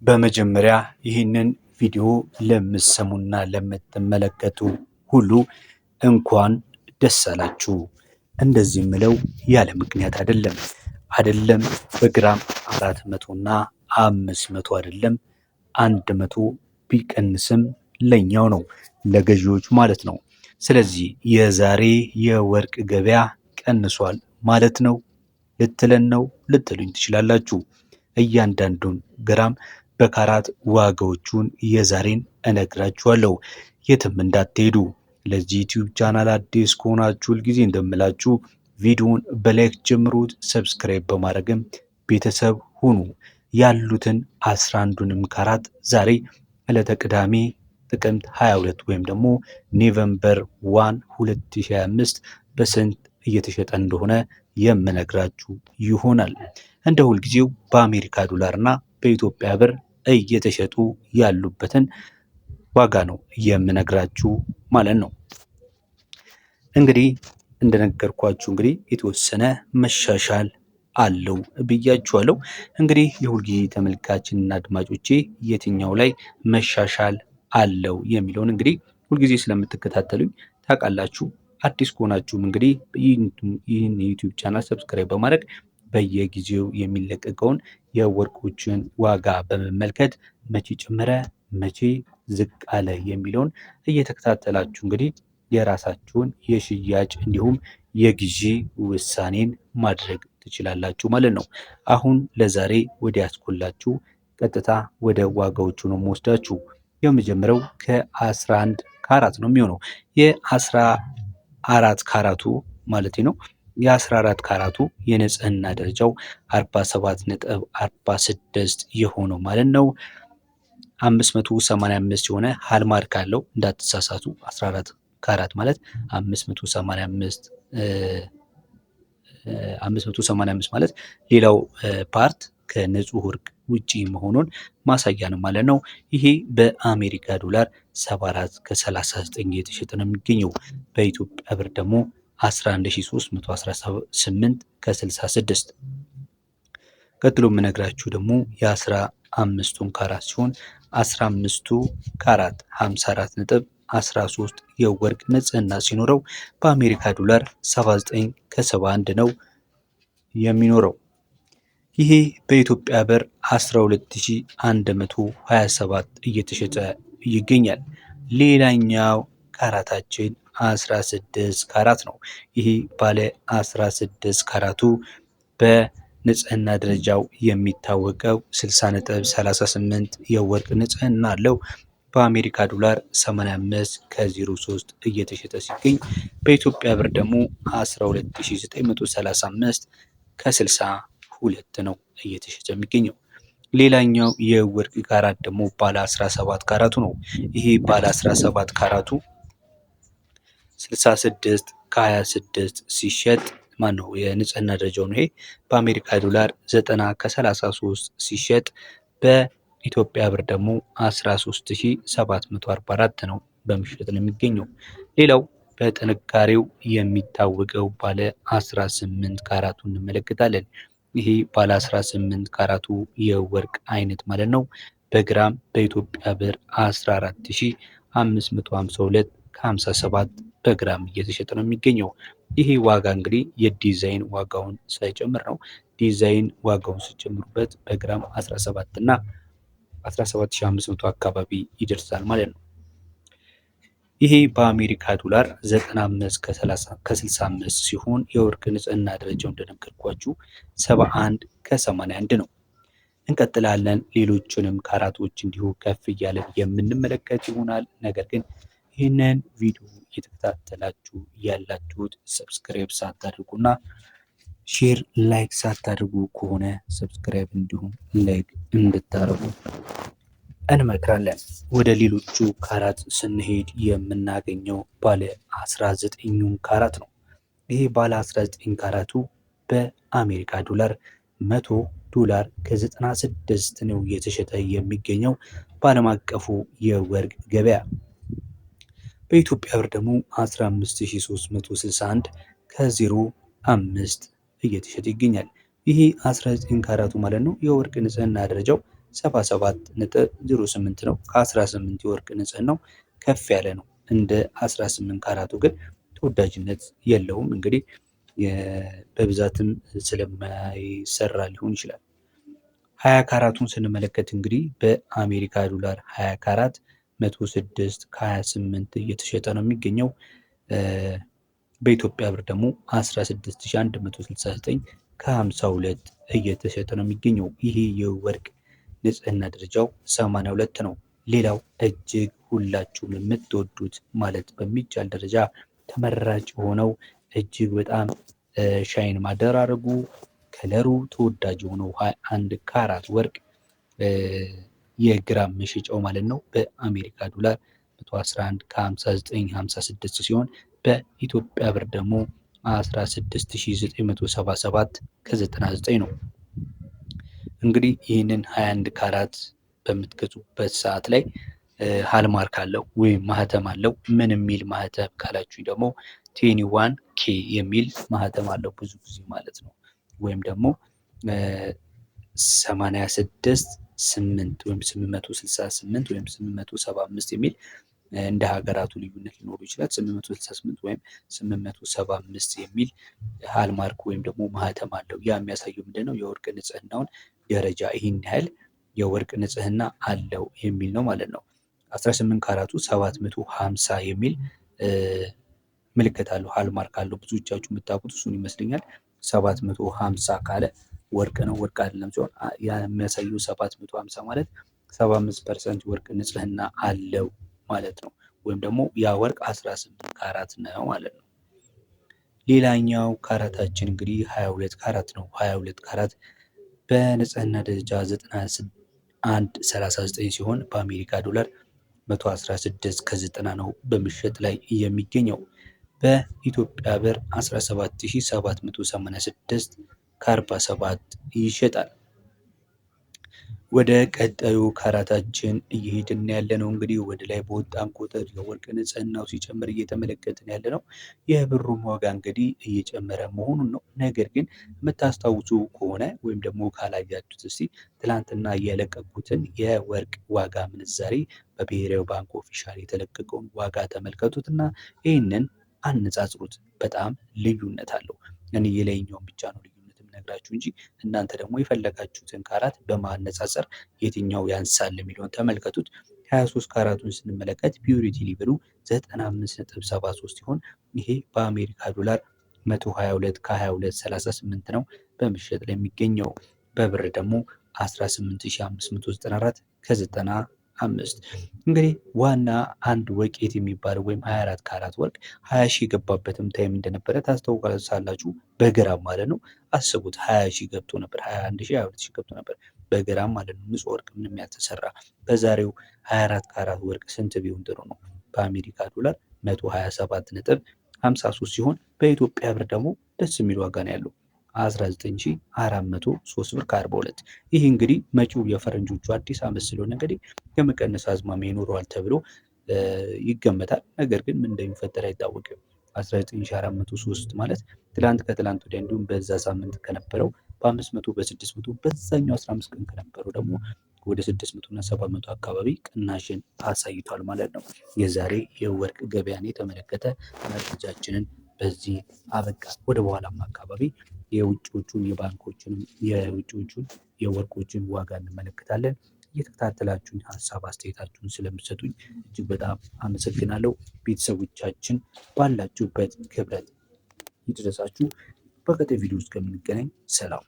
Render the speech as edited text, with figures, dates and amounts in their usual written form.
በመጀመሪያ ይህንን ቪዲዮ ለምትሰሙና ለምትመለከቱ ሁሉ እንኳን ደስ አላችሁ። እንደዚህ ምለው ያለ ምክንያት አይደለም በግራም 400 እና 500 አይደለም 100 ቢቀንስም ለኛው ነው፣ ለገዢዎች ማለት ነው። ስለዚህ የዛሬ የወርቅ ገበያ ቀንሷል ማለት ነው ልትሉኝ ትችላላችሁ። እያንዳንዱን ግራም በካራት ዋጋዎቹን የዛሬን እነግራችኋለሁ። የትም እንዳትሄዱ። ለዚህ ዩቲዩብ ቻናል አዲስ ከሆናችሁ ሁልጊዜ እንደምላችሁ ቪዲዮውን በላይክ ጀምሩት፣ ሰብስክራይብ በማድረግም ቤተሰብ ሁኑ። ያሉትን 11ዱንም ካራት ዛሬ ዕለተ ቅዳሜ ጥቅምት 22 ወይም ደግሞ ኖቬምበር 1 2025 በስንት እየተሸጠ እንደሆነ የምነግራችሁ ይሆናል። እንደ ሁልጊዜው በአሜሪካ ዶላርና በኢትዮጵያ ብር እየተሸጡ ያሉበትን ዋጋ ነው የምነግራችሁ ማለት ነው። እንግዲህ እንደነገርኳችሁ የተወሰነ መሻሻል አለው ብያችኋለሁ። እንግዲህ የሁልጊዜ ተመልካችንና አድማጮቼ የትኛው ላይ መሻሻል አለው የሚለውን ሁልጊዜ ስለምትከታተሉኝ ታውቃላችሁ። አዲስ ከሆናችሁም ይህን የዩቲዩብ ቻናል ሰብስክራይብ በማድረግ በየጊዜው የሚለቀቀውን የወርቆችን ዋጋ በመመልከት መቼ ጨመረ መቼ ዝቅ አለ የሚለውን እየተከታተላችሁ የራሳችሁን የሽያጭ እንዲሁም የግዢ ውሳኔን ማድረግ ትችላላችሁ ማለት ነው። አሁን ለዛሬ ወደ ያስኮላችሁ ቀጥታ ወደ ዋጋዎቹ ነው የምወስዳችሁ። የመጀመሪያው ከ11 ካራት ነው የሚሆነው። የ14 ካራቱ ማለት ነው። የ14 ካራቱ የንጽህና ደረጃው 47.46 የሆነው ማለት ነው 585 የሆነ ሃልማርክ አለው። እንዳትሳሳቱ 14 ካራት ማለት 585 ማለት ሌላው ፓርት ከንጹህ ወርቅ ውጪ መሆኑን ማሳያ ነው ማለት ነው። ይሄ በአሜሪካ ዶላር 74 ከ39 እየተሸጠ ነው የሚገኘው። በኢትዮጵያ ብር ደግሞ 11318 ከ66። ቀጥሎ የምነግራችሁ ደግሞ የ15ቱን ካራት ሲሆን 15ቱ ካራት 54 ነጥብ 13 የወርቅ ንጽህና ሲኖረው በአሜሪካ ዶላር 79 ከ71 ነው የሚኖረው። ይሄ በኢትዮጵያ ብር 12127 እየተሸጠ ይገኛል። ሌላኛው ካራታችን 16 ካራት ነው። ይሄ ባለ 16 ካራቱ በንጽህና ደረጃው የሚታወቀው 60.38 የወርቅ ንጽህና አለው። በአሜሪካ ዶላር 85 ከ03 እየተሸጠ ሲገኝ በኢትዮጵያ ብር ደግሞ 12935 ከ62 ነው እየተሸጠ የሚገኘው። ሌላኛው የወርቅ ካራት ደግሞ ባለ 17 ካራቱ ነው። ይሄ ባለ 17 ካራቱ 66 ከ26 ሲሸጥ ማነው የንጽህና ደረጃው ነው። ይሄ በአሜሪካ ዶላር 90 ከ33 ሲሸጥ በኢትዮጵያ ብር ደግሞ 13744 ነው በመሸጥ ነው የሚገኘው። ሌላው በጥንካሬው የሚታወቀው ባለ 18 ካራቱ እንመለከታለን። ይሄ ባለ 18 ካራቱ የወርቅ አይነት ማለት ነው። በግራም በኢትዮጵያ ብር 14552 ከ57 በግራም እየተሸጠ ነው የሚገኘው። ይሄ ዋጋ የዲዛይን ዋጋውን ሳይጨምር ነው። ዲዛይን ዋጋውን ሲጨምሩበት በግራም 17 እና 17500 አካባቢ ይደርሳል ማለት ነው። ይሄ በአሜሪካ ዶላር 95 ከ65 ሲሆን የወርቅ ንጽህና ደረጃው እንደነገርኳችሁ 71 ከ81 ነው። እንቀጥላለን። ሌሎችንም ካራቶች እንዲሁ ከፍ እያለን የምንመለከት ይሆናል። ነገር ግን ይህንን ቪዲዮ እየተከታተላችሁ ያላችሁት ሰብስክራይብ ሳታደርጉና ሼር ላይክ ሳታደርጉ ከሆነ ሰብስክራይብ እንዲሁም ላይክ እንድታደርጉ እንመክራለን። ወደ ሌሎቹ ካራት ስንሄድ የምናገኘው ባለ 19ኙን ካራት ነው። ይሄ ባለ 19 ካራቱ በአሜሪካ ዶላር $100 ከ96 ነው እየተሸጠ የሚገኘው በዓለም አቀፉ የወርቅ ገበያ። በኢትዮጵያ ብር ደግሞ 15361 ከ05 እየተሸጠ ይገኛል። ይሄ 19 ካራቱ ማለት ነው። የወርቅ ንጽህና ደረጃው 77.08 ነው። ከ18 የወርቅ ንጽህናው ከፍ ያለ ነው። እንደ 18 ካራቱ ግን ተወዳጅነት የለውም። እንግዲህ በብዛትም ስለማይሰራ ሊሆን ይችላል። 20 ካራቱን ስንመለከት እንግዲህ በአሜሪካ ዶላር 20 ካራት 106 ከ28 እየተሸጠ ነው የሚገኘው። በኢትዮጵያ ብር ደግሞ 16169 ከ52 እየተሸጠ ነው የሚገኘው። ይሄ የወርቅ ንጽህና ደረጃው 82 ነው። ሌላው እጅግ ሁላችሁም የምትወዱት ማለት በሚቻል ደረጃ ተመራጭ የሆነው እጅግ በጣም ሻይን ማደራረጉ ከለሩ ተወዳጅ የሆነው 21 ካራት ወርቅ የግራም መሸጫው ማለት ነው በአሜሪካ ዶላር 111 ከ5956 ሲሆን በኢትዮጵያ ብር ደግሞ 16977 ከ99 ነው። እንግዲህ ይህንን 21 ካራት በምትገዙበት ሰዓት ላይ ሃልማርክ አለው ወይም ማህተም አለው። ምን የሚል ማህተም ካላችሁ ደግሞ 21 ኬ የሚል ማህተም አለው ብዙ ጊዜ ማለት ነው። ወይም ደግሞ 86 8 ወይም 868 ወይም 875 የሚል እንደ ሀገራቱ ልዩነት ሊኖሩ ይችላል። 868 ወይም 875 የሚል ሃልማርክ ወይም ደግሞ ማህተም አለው። ያ የሚያሳየው ምንድነው? የወርቅ ንጽህናውን ደረጃ ይህን ያህል የወርቅ ንጽህና አለው የሚል ነው ማለት ነው። 18 ካራቱ 750 የሚል ምልክት አለው፣ ሃልማርክ አለው። ብዙዎቻችሁ የምታውቁት እሱን ይመስለኛል። 750 ካለ ወርቅ ነው፣ ወርቅ አይደለም ሲሆን የሚያሳየው 750 ማለት 75% ወርቅ ንጽህና አለው ማለት ነው። ወይም ደግሞ ያ ወርቅ 18 ካራት ነው ማለት ነው። ሌላኛው ካራታችን እንግዲህ 22 ካራት ነው። 22 ካራት በንጽህና ደረጃ 9139 ሲሆን በአሜሪካ ዶላር 116 ከ90 ነው በምሽት ላይ የሚገኘው። በኢትዮጵያ ብር 17786 ከ47 ይሸጣል። ወደ ቀጣዩ ካራታችን እየሄድን ያለ ነው። እንግዲህ ወደ ላይ በወጣን ቁጥር የወርቅ ንጽህናው ሲጨምር እየተመለከትን ያለ ነው። የብሩም ዋጋ እንግዲህ እየጨመረ መሆኑን ነው። ነገር ግን የምታስታውሱ ከሆነ ወይም ደግሞ ካላያችሁት እስቲ ትላንትና የለቀቁትን የወርቅ ዋጋ ምንዛሬ በብሔራዊ ባንክ ኦፊሻል የተለቀቀውን ዋጋ ተመልከቱት እና ይህንን አነጻጽሩት። በጣም ልዩነት አለው። እኔ የላይኛውን ብቻ ነው ልዩነት የምነግራችሁ እንጂ እናንተ ደግሞ የፈለጋችሁትን ካራት በማነጻጸር የትኛው ያንሳል የሚለውን ተመልከቱት። 23 ካራቱን ስንመለከት ፒዩሪቲ ሊብሉ 95.73 ሲሆን ይሄ በአሜሪካ ዶላር 122 ከ2238 ነው በምሽት ላይ የሚገኘው። በብር ደግሞ 18594 ከ95። እንግዲህ ዋና አንድ ወቄት የሚባለው ወይም 24 ካራት ወርቅ 20 ሺህ የገባበትም ታይም እንደነበረ ታስታውቃላችሁ። በግራም ማለት ነው። አስቡት 20 ሺህ ገብቶ ነበር፣ 21 ሺህ 22 ሺህ ገብቶ ነበር በግራም ማለት ነው። ንጹህ ወርቅ ምንም ያልተሰራ። በዛሬው 24 ካራት ወርቅ ስንት ቢሆን ጥሩ ነው? በአሜሪካ ዶላር 127.53 ሲሆን በኢትዮጵያ ብር ደግሞ ደስ የሚል ዋጋ ነው ያለው 19403 ብር ከ42። ይህ እንግዲህ መጪው የፈረንጆቹ አዲስ ዓመት ስለሆነ እንግዲህ የመቀነስ አዝማሚያ ይኖረዋል ተብሎ ይገመታል። ነገር ግን ምን እንደሚፈጠር አይታወቅም። 19403 ማለት ትላንት ከትላንት ወዲያ እንዲሁም በዛ ሳምንት ከነበረው በ500 በ600 በዛኛው 15 ቀን ከነበረው ደግሞ ወደ 600 እና 700 አካባቢ ቅናሽን አሳይቷል ማለት ነው። የዛሬ የወርቅ ገበያን የተመለከተ መረጃችንን በዚህ አበቃ። ወደ በኋላም አካባቢ የውጭዎቹን የባንኮችንም የውጭዎቹን የወርቆችን ዋጋ እንመለከታለን። እየተከታተላችሁኝ ሀሳብ አስተያየታችሁን ስለምሰጡኝ እጅግ በጣም አመሰግናለሁ። ቤተሰቦቻችን ባላችሁበት ክብረት ይድረሳችሁ። በቀጣይ ቪዲዮ ውስጥ ከምንገናኝ ሰላም።